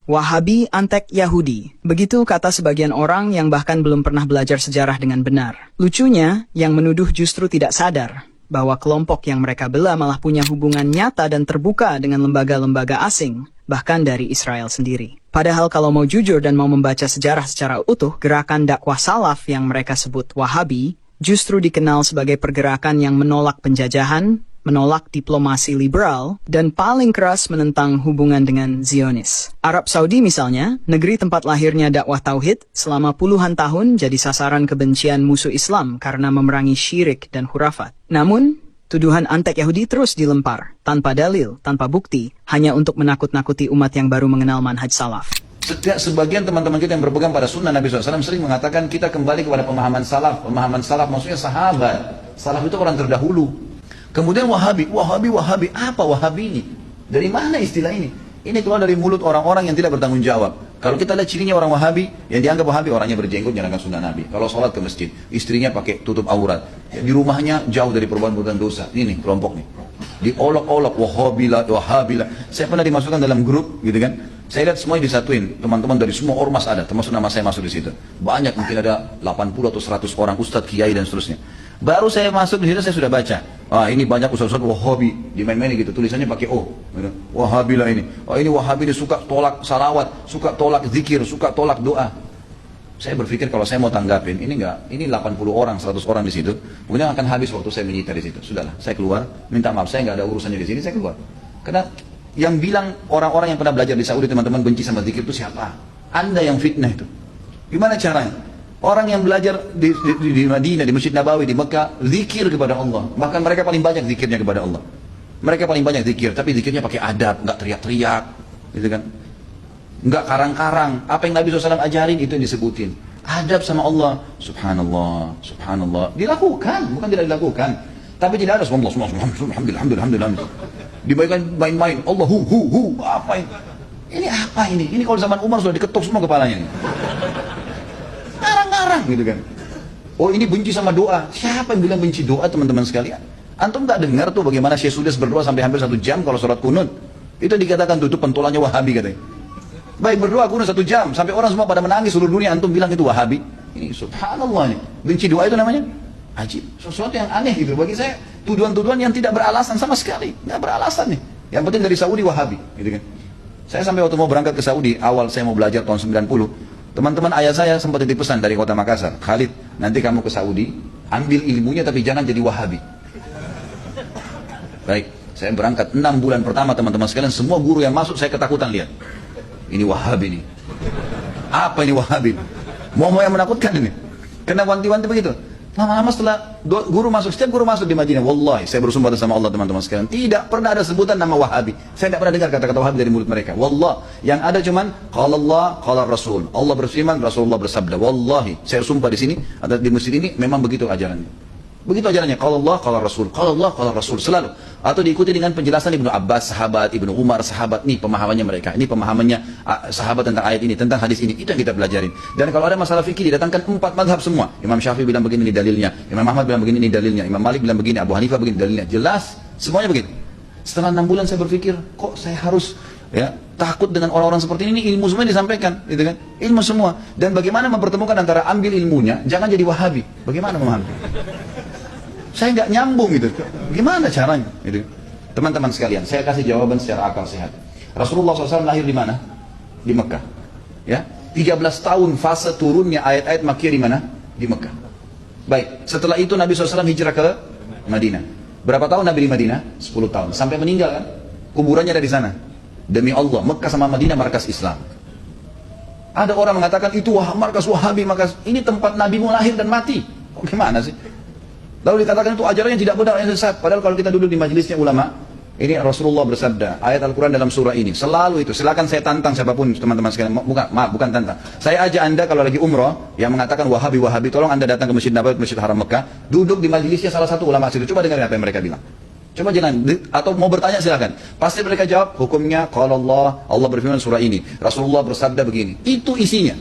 Wahabi antek Yahudi. Begitu kata sebagian orang yang bahkan belum pernah belajar sejarah dengan benar. Lucunya, yang menuduh justru tidak sadar bahwa kelompok yang mereka bela malah punya hubungan nyata dan terbuka dengan lembaga-lembaga asing, bahkan dari Israel sendiri. Padahal kalau mau jujur dan mau membaca sejarah secara utuh, gerakan dakwah salaf yang mereka sebut Wahabi justru dikenal sebagai pergerakan yang menolak penjajahan, menolak diplomasi liberal, dan paling keras menentang hubungan dengan Zionis. Arab Saudi misalnya, negeri tempat lahirnya dakwah tauhid, selama puluhan tahun jadi sasaran kebencian musuh Islam karena memerangi syirik dan khurafat. Namun, tuduhan antek Yahudi terus dilempar, tanpa dalil, tanpa bukti, hanya untuk menakut-nakuti umat yang baru mengenal manhaj salaf. Sebagian teman-teman kita yang berpegang pada sunnah Nabi SAW sering mengatakan kita kembali kepada pemahaman salaf. Pemahaman salaf maksudnya sahabat. Salaf itu orang terdahulu. Kemudian Wahabi, apa Wahabi ini? Dari mana istilah ini? Ini keluar dari mulut orang-orang yang tidak bertanggung jawab. Kalau kita lihat cirinya orang Wahabi, yang dianggap Wahabi orangnya berjenggot, jalankan sunnah Nabi. Kalau sholat ke masjid, istrinya pakai tutup aurat. Di rumahnya jauh dari perbuatan dosa. Ini kelompok nih. Diolok-olok, Wahabilah. Saya pernah dimasukkan dalam grup, gitu kan? Saya lihat semuanya disatuin, teman-teman dari semua ormas ada, termasuk nama saya masuk di situ. Banyak, mungkin ada 80 atau 100 orang, ustadz, kiai dan seterusnya. Baru saya masuk di situ saya sudah baca. Ini banyak ustadz-ustadz Wahabi, dimain-main gitu, tulisannya pakai O. Gitu. Wahabilah ini. Ini Wahabi ini suka tolak salawat, suka tolak zikir, suka tolak doa. Saya berpikir kalau saya mau tanggapin, ini 80 orang, 100 orang di situ, kemudian akan habis waktu saya menyita di situ. Sudahlah, saya keluar, minta maaf, saya nggak ada urusannya di sini, saya keluar. Karena yang bilang orang-orang yang pernah belajar di Saudi teman-teman benci sama zikir itu siapa? Anda yang fitnah itu. Gimana caranya? Orang yang belajar di Madinah, di Masjid Nabawi, di Mekah, zikir kepada Allah. Bahkan mereka paling banyak zikirnya kepada Allah. Mereka paling banyak zikir, tapi zikirnya pakai adab, nggak teriak-teriak, gitu kan? Nggak karang-karang. Apa yang Nabi SAW ajarin itu yang disebutin. Adab sama Allah, subhanallah, subhanallah. Dilakukan, bukan tidak dilakukan. Tapi tidak ada subhanallah, alhamdulillah. Dibaikkan main-main, Allah apa ini? Ini apa ini? Ini kalau zaman Umar sudah diketuk semua kepalanya. Ngarang-ngarang gitu kan. Oh ini benci sama doa. Siapa yang bilang benci doa teman-teman sekalian? Antum tak dengar tuh bagaimana Syekh Sudes berdoa sampai hampir 1 jam kalau sholat kunut. Itu dikatakan tutup pentolannya Wahabi katanya. Baik berdoa kunut 1 jam sampai orang semua pada menangis seluruh dunia, antum bilang itu Wahabi. Ini subhanallah nih. Benci doa itu namanya ajib. Sesuatu yang aneh gitu bagi saya. Tuduhan-tuduhan yang tidak beralasan sama sekali, nggak beralasan nih. Yang penting dari Saudi Wahabi, gitu kan? Saya sampai waktu mau berangkat ke Saudi, awal saya mau belajar tahun 90, teman-teman ayah saya sempat titip pesan dari kota Makassar, Khalid, nanti kamu ke Saudi, ambil ilmunya tapi jangan jadi Wahabi. Baik, saya berangkat 6 bulan pertama teman-teman sekalian, semua guru yang masuk saya ketakutan lihat. Ini Wahabi nih. Apa ini Wahabi? Mau yang menakutkan ini. Kena wanti-wanti begitu. Lama-lama setelah guru masuk, setiap guru masuk di Madinah, wallahi saya bersumpah sama Allah teman-teman sekalian, tidak pernah ada sebutan nama Wahabi. Saya tidak pernah dengar kata-kata Wahabi dari mulut mereka. Wallah, yang ada cuman qala Allah, qala Rasul. Allah berfirman, Rasulullah bersabda. Wallahi, saya sumpah di sini, ada di masjid ini memang begitu ajarannya. Begitu ajarannya, qala Allah, qala Rasul, qala Allah, qala Rasul selalu. Atau diikuti dengan penjelasan Ibnu Abbas, sahabat, Ibnu Umar, sahabat, nih pemahamannya mereka. Ini pemahamannya sahabat tentang ayat ini, tentang hadis ini. Itu yang kita pelajarin. Dan kalau ada masalah fikih didatangkan 4 mazhab semua. Imam Syafi'i bilang begini, ini dalilnya. Imam Ahmad bilang begini, ini dalilnya. Imam Malik bilang begini, Abu Hanifah begini, dalilnya. Jelas, semuanya begitu. Setelah 6 bulan saya berpikir, kok saya harus takut dengan orang-orang seperti ini ilmu semua disampaikan, gitu kan? Ilmu semua. Dan bagaimana mempertemukan antara ambil ilmunya, jangan jadi Wahabi. Bagaimana memahami? Saya nggak nyambung gitu. Gimana caranya? Gitu. Teman-teman sekalian, saya kasih jawaban secara akal sehat. Rasulullah SAW lahir di mana? Di Mekah. Ya, 13 tahun fase turunnya ayat-ayat Makkiyah di mana? Di Mekah. Baik, setelah itu Nabi SAW hijrah ke Madinah. Berapa tahun Nabi di Madinah? 10 tahun. Sampai meninggal kan? Kuburannya ada di sana. Demi Allah, Mekah sama Madinah markas Islam. Ada orang mengatakan itu markas Wahabi, markas ini tempat Nabi mau lahir dan mati. Gimana sih? Lalu dikatakan itu ajaran yang tidak benar, yang sesat. Padahal kalau kita duduk di majelisnya ulama, ini Rasulullah bersabda, ayat Al-Quran dalam surah ini, selalu itu. Silakan saya tantang siapapun teman-teman sekalian, bukan tantang. Saya ajak anda kalau lagi umrah, yang mengatakan Wahabi, tolong anda datang ke Masjid Nabawi, Masjid Haram Mekah, duduk di majelisnya salah satu ulama situ. Coba dengar apa yang mereka bilang. Coba jangan, atau mau bertanya silakan. Pasti mereka jawab, hukumnya kalau Allah berfirman surah ini, Rasulullah bersabda begini. Itu isinya.